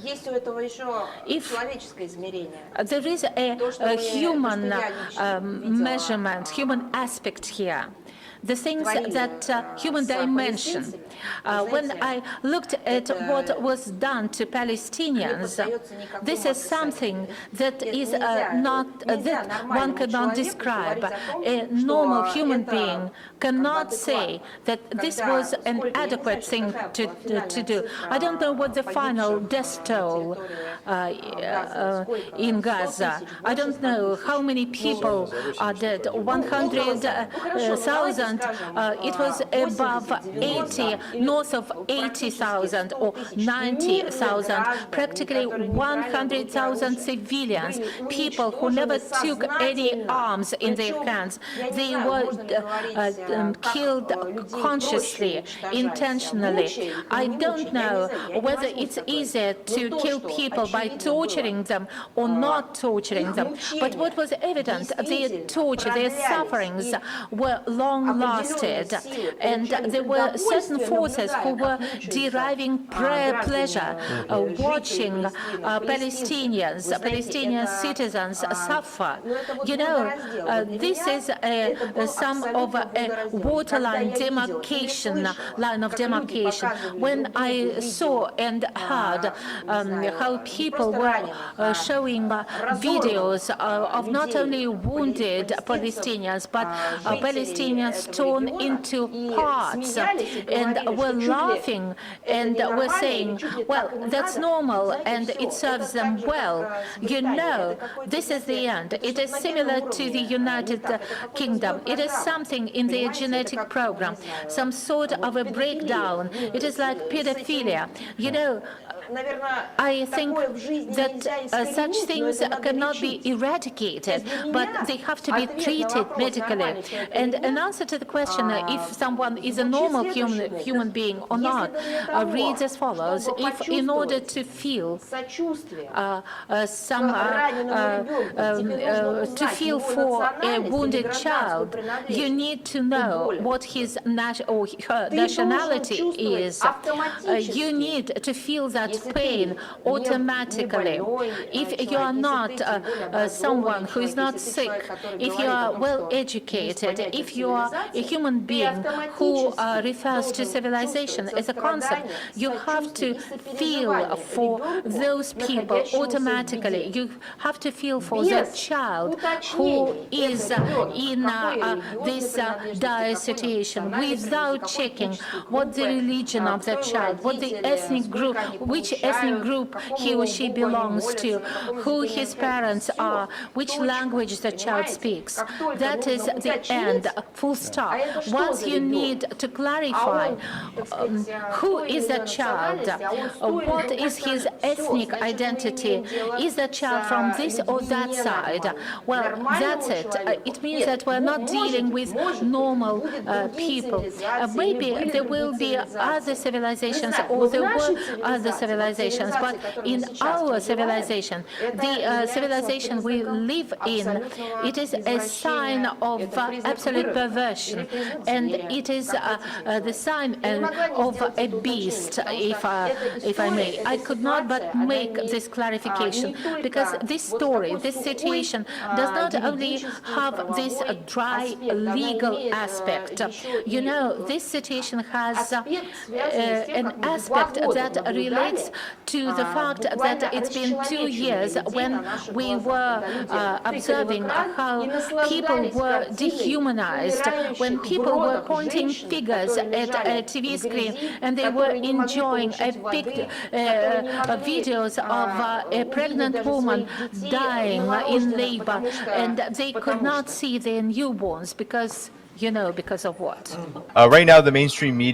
if there is a human measurement, human aspect here, the things that human dimension. When I looked at what was done to Palestinians, this is something that is not that one cannot describe. A normal human being cannot say that this was an adequate thing to do. I don't know what the final death toll in Gaza. I don't know how many people are dead. 100,000. It was above 80, north of 80,000 or 90,000, practically 100,000 civilians, people who never took any arms in their hands. They were killed consciously, intentionally. I don't know whether it's easier to kill people by torturing them or not torturing them, but what was evident, their torture, their sufferings were long-lasted, and there were certain forces who were deriving pleasure watching Palestinian citizens suffer. You know, this is some of a waterline demarcation, line of demarcation. When I saw and heard how people were showing videos of not only wounded Palestinians, but Palestinians torn into parts, and were laughing and were saying, well, that's normal and it serves them well. You know, this is the end. It is similar to the United Kingdom. It is something in their genetic program, some sort of a breakdown. It is like pedophilia. You know, I think that such things cannot be eradicated, but they have to be treated medically. And an answer to the question if someone is a normal human being or not reads as follows: if in order to feel for a wounded child, you need to know what his or her nationality is. You need to feel that pain automatically. If you are not someone who is not sick, if you are well educated, if you are a human being who refers to civilization as a concept, you have to feel for those people automatically. You have to feel for the child who is in this dire situation without checking what the religion of that child, what the ethnic group, which ethnic group he or she belongs to, who his parents are, which language the child speaks. That is the end, full stop. Once you need to clarify who is that child, what is his ethnic identity, is that child from this or that side, well, that's it. It means that we're not dealing with normal people. Maybe there will be other civilizations, or there were other civilizations, but in our civilization, the civilization we live in, it is a sign of absolute perversion, and it is the sign of a beast, if I may. I could not but make this clarification, because this story, this situation does not only have this dry legal aspect. You know, this situation has an aspect that relates to the fact that it's been 2 years when we were observing how people were dehumanized, when people were pointing fingers at a TV screen and they were enjoying videos of a pregnant woman dying in labor, and they could not see their newborns because, you know, because of what? Right now, the mainstream media